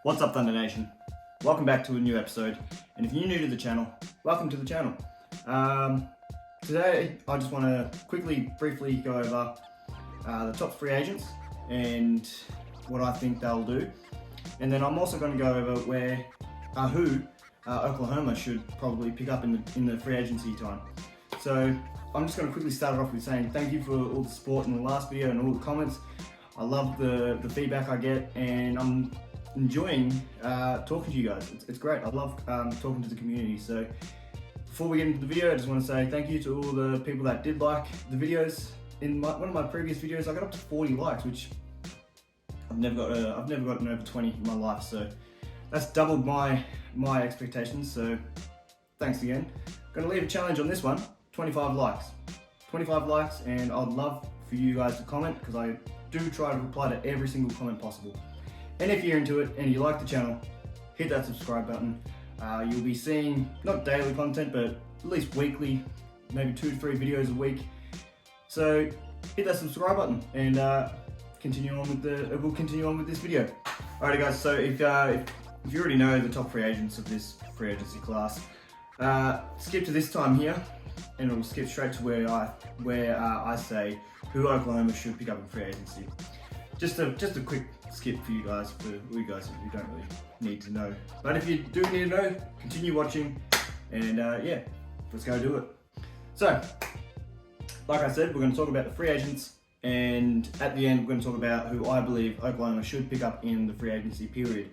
What's up, Thunder Nation? Welcome back to a new episode, and if you're new to the channel, welcome to the channel. Today I just want to briefly go over the top free agents and what I think they'll do, and then I'm also going to go over who Oklahoma should probably pick up in the free agency time. So I'm just going to quickly start it off with saying thank you for all the support in the last video and all the comments. I love the feedback I get, and I'm enjoying talking to you guys. It's great. I love talking to the community. So before we get into the video, I just want to say thank you to all the people that did like the videos. In one of my previous videos, I got up to 40 likes, which I've never gotten over 20 in my life. So that's doubled my expectations. So thanks again. I'm gonna leave a challenge on this one: 25 likes. 25 likes, and I'd love for you guys to comment, because I do try to reply to every single comment possible. And if you're into it and you like the channel, hit that subscribe button. You'll be seeing not daily content, but at least weekly, maybe 2 to 3 videos a week. So hit that subscribe button, and we'll continue on with this video. Alrighty guys, so if you already know the top free agents of this free agency class, skip to this time here, and it'll skip straight to where I say who Oklahoma should pick up in free agency. Just a quick skip for you guys who don't really need to know. But if you do need to know, continue watching, and yeah, let's go do it. So, like I said, we're going to talk about the free agents, and at the end we're going to talk about who I believe Oklahoma should pick up in the free agency period.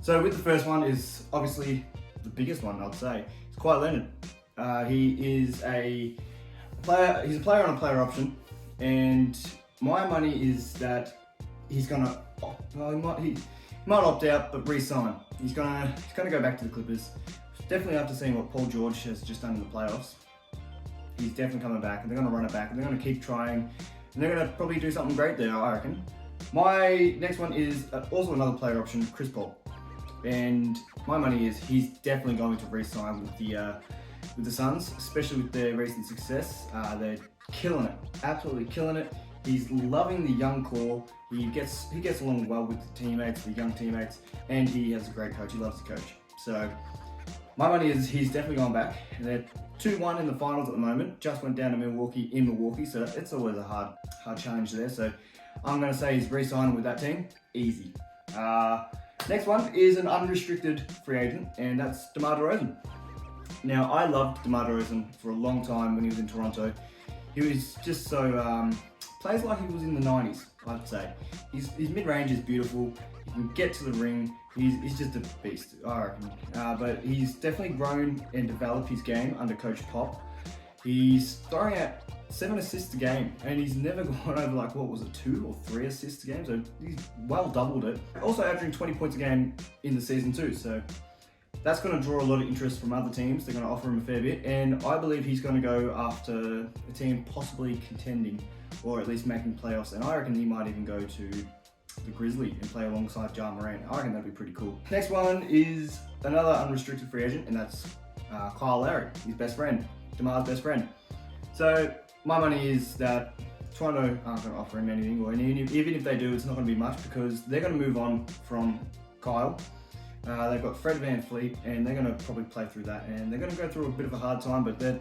So with the first one is obviously the biggest one, I'd say. It's Kawhi Leonard. He is a player. He's a player on a player option, and my money is that he's gonna. He might opt out, but re-sign. He's gonna go back to the Clippers. Definitely after seeing what Paul George has just done in the playoffs, he's definitely coming back, and they're gonna run it back, and they're gonna keep trying, and they're gonna probably do something great there, I reckon. My next one is also another player option, Chris Paul, and my money is he's definitely going to re-sign with the Suns, especially with their recent success. They're killing it, absolutely killing it. He's loving the young core. He gets along well with the teammates, the young teammates, and he has a great coach. He loves to coach. So my money is he's definitely gone back. They're 2-1 in the finals at the moment. Just went down to Milwaukee, so it's always a hard challenge there. So I'm going to say he's re-signing with that team. Easy. Next one is an unrestricted free agent, and that's DeMar DeRozan. Now, I loved DeMar DeRozan for a long time when he was in Toronto. He was just so plays like he was in the 90s, I'd say. His mid-range is beautiful. He can get to the ring. He's just a beast, I reckon. But he's definitely grown and developed his game under Coach Pop. He's throwing out 7 assists a game, and he's never gone over 2 or 3 assists a game. So he's well doubled it. Also averaging 20 points a game in the season too. So that's going to draw a lot of interest from other teams. They're going to offer him a fair bit, and I believe he's going to go after a team possibly contending, or at least making playoffs, and I reckon he might even go to the Grizzlies and play alongside Ja Morant. I reckon that'd be pretty cool. Next one is another unrestricted free agent, and that's Kyle Lowry, his best friend, DeMar's best friend. So my money is that Toronto aren't going to offer him anything, or even if they do, it's not going to be much, because they're going to move on from Kyle. They've got Fred VanVleet, and they're going to probably play through that, and they're going to go through a bit of a hard time, but they're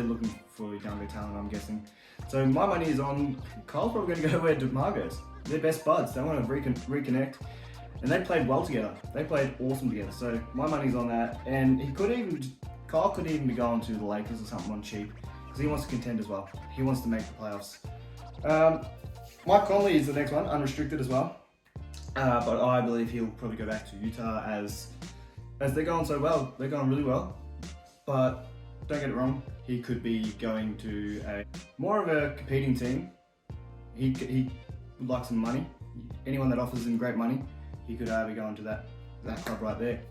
looking for younger talent, I'm guessing. So my money is on Kyle's probably going to go where DeMar goes. They're best buds. They want to reconnect, and they played well together. They played awesome together. So my money's on that, and Kyle could even be going to the Lakers or something on cheap, because he wants to contend as well. He wants to make the playoffs. Mike Conley is the next one, unrestricted as well. But I believe he'll probably go back to Utah as they're going so well. They're going really well. But don't get it wrong, he could be going to more of a competing team. He would like some money. Anyone that offers him great money, he could be going to that club right there.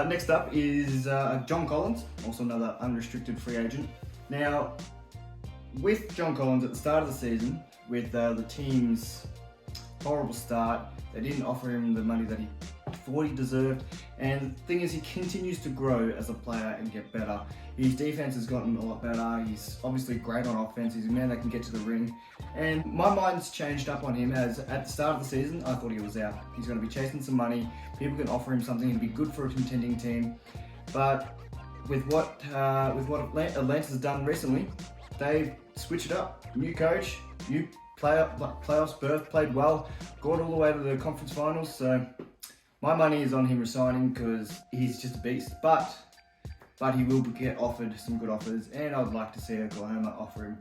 Next up is John Collins, also another unrestricted free agent. Now, with John Collins at the start of the season, with the team's horrible start, they didn't offer him the money that he thought he deserved. And the thing is, he continues to grow as a player and get better. His defense has gotten a lot better. He's obviously great on offense. He's a man that can get to the ring. And my mind's changed up on him, as at the start of the season, I thought he was out. He's going to be chasing some money. People can offer him something and be good for a contending team. But with what Atlanta's done recently, they've switched it up. New coach, new playoffs berth, played well, got all the way to the conference finals. So my money is on him resigning because he's just a beast. But he will get offered some good offers, and I would like to see Oklahoma offer him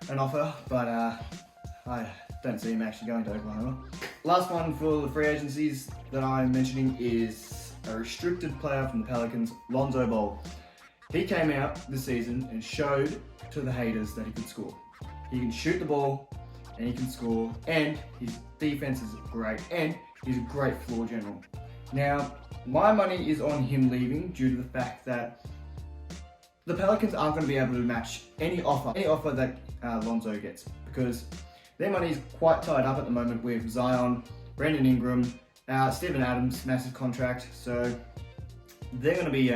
an offer, but I don't see him actually going to Oklahoma. Last one for the free agencies that I'm mentioning is a restricted player from the Pelicans, Lonzo Ball. He came out this season and showed to the haters that he could score. He can shoot the ball, and he can score, and his defense is great, and he's a great floor general. Now, my money is on him leaving due to the fact that the Pelicans aren't going to be able to match any offer that Lonzo gets, because their money is quite tied up at the moment with Zion, Brandon Ingram, Steven Adams, massive contract. So they're going to be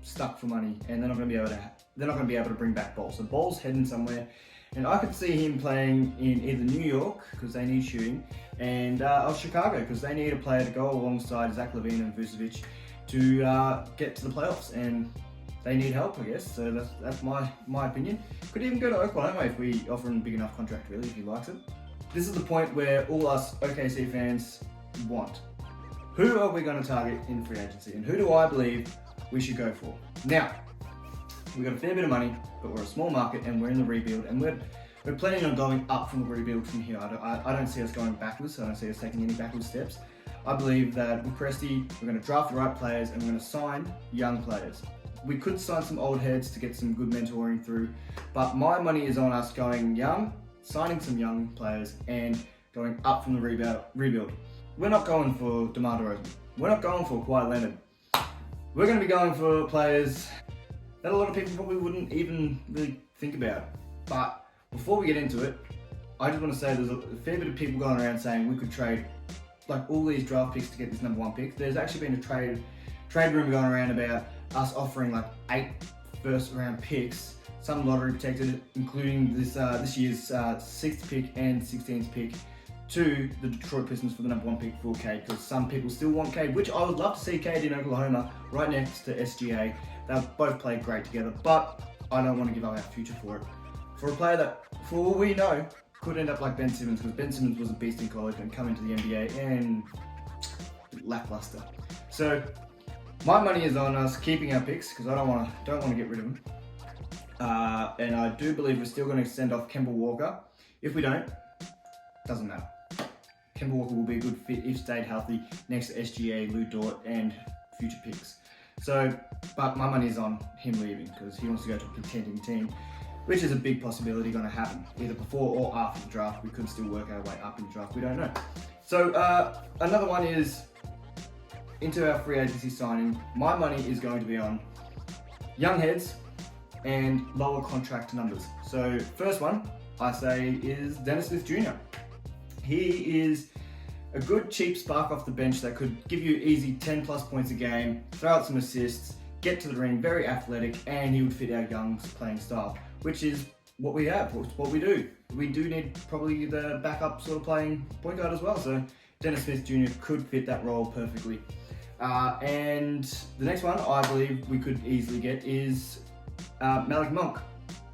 stuck for money, and they're not going to be able to bring back Ball. So Ball's heading somewhere, and I could see him playing in either New York because they need shooting, and Chicago because they need a player to go alongside Zach LaVine and Vucevic to get to the playoffs, and they need help, I guess. So that's my opinion. Could even go to Oklahoma if we offer him a big enough contract, really, if he likes it. This is the point where all us OKC fans want. Who are we going to target in free agency, and who do I believe we should go for? Now, we've got a fair bit of money, but we're a small market and we're in the rebuild, and we're planning on going up from the rebuild from here. I don't see us going backwards. I don't see us taking any backward steps. I believe that with Presti, we're going to draft the right players and we're going to sign young players. We could sign some old heads to get some good mentoring through, but my money is on us going young, signing some young players, and going up from the rebuild. We're not going for DeMar DeRozan. We're not going for Kawhi Leonard. We're going to be going for players that a lot of people probably wouldn't even really think about. But before we get into it, I just want to say there's a fair bit of people going around saying we could trade like all these draft picks to get this number 1 pick. There's actually been a trade rumor going around about us offering like 8 first-round picks, some lottery protected, including this year's 6th pick and 16th pick, to the Detroit Pistons for the number 1 pick for Cade, because some people still want Cade, which I would love to see Cade in Oklahoma right next to SGA. They've both played great together, but I don't want to give up our future for it. For a player that, for all we know, could end up like Ben Simmons, because Ben Simmons was a beast in college and come into the NBA and lackluster. So my money is on us keeping our picks, because I don't want to get rid of them. And I do believe we're still going to send off Kemba Walker. If we don't, doesn't matter. Kemba Walker will be a good fit if stayed healthy next to SGA, Lou Dort, and future picks. So, but my money is on him leaving because he wants to go to a contending team, which is a big possibility going to happen either before or after the draft. We could still work our way up in the draft. We don't know. So another one is into our free agency signing. My money is going to be on young heads and lower contract numbers. So first one I say is Dennis Smith Jr. He is a good cheap spark off the bench that could give you easy 10 plus points a game, throw out some assists, get to the ring, very athletic, and he would fit our young playing style, which is what we have, what we do. We do need probably the backup sort of playing point guard as well, so Dennis Smith Jr. could fit that role perfectly. And the next one I believe we could easily get is Malik Monk,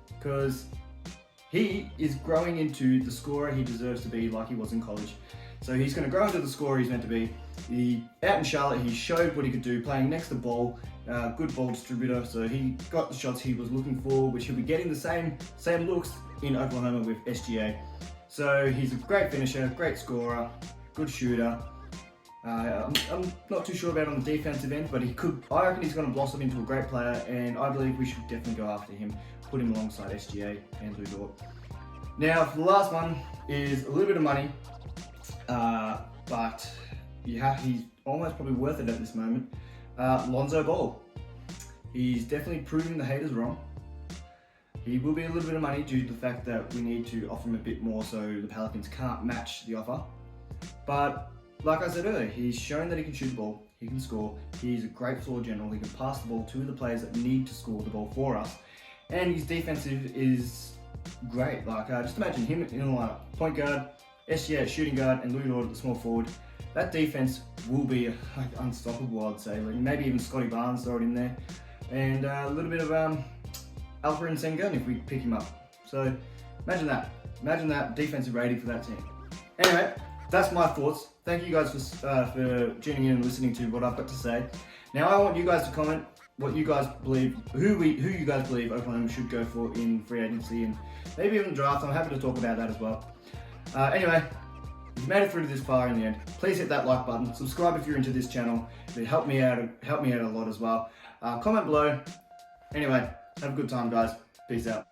because he is growing into the scorer he deserves to be like he was in college. So he's going to grow into the scorer he's meant to be. Out in Charlotte, he showed what he could do playing next to Ball, good ball distributor, so he got the shots he was looking for, which he'll be getting the same looks in Oklahoma with SGA. So he's a great finisher, great scorer, good shooter. I'm not too sure about on the defensive end, but I reckon he's going to blossom into a great player, and I believe we should definitely go after him, put him alongside SGA and Lou Dort. Now, for the last one is a little bit of money, but he's almost probably worth it at this moment. Lonzo Ball. He's definitely proving the haters wrong. He will be a little bit of money due to the fact that we need to offer him a bit more so the Pelicans can't match the offer. But like I said earlier, he's shown that he can shoot the ball, he can score, he's a great floor general, he can pass the ball to the players that need to score the ball for us, and his defensive is great. Like, just imagine him in the lineup, point guard, SGA at shooting guard, and Lou Dort at the small forward. That defense will be like unstoppable, I'd say. Like, maybe even Scotty Barnes throw it in there, and a little bit of Alperen Sengun if we pick him up. So imagine that defensive rating for that team. Anyway, that's my thoughts. Thank you guys for tuning in and listening to what I've got to say. Now I want you guys to comment what you guys believe, who you guys believe Oklahoma should go for in free agency and maybe even draft. I'm happy to talk about that as well. Anyway, if you made it through to this far in the end, please hit that like button. Subscribe if you're into this channel. It helped me out a lot as well. Comment below. Anyway, have a good time, guys. Peace out.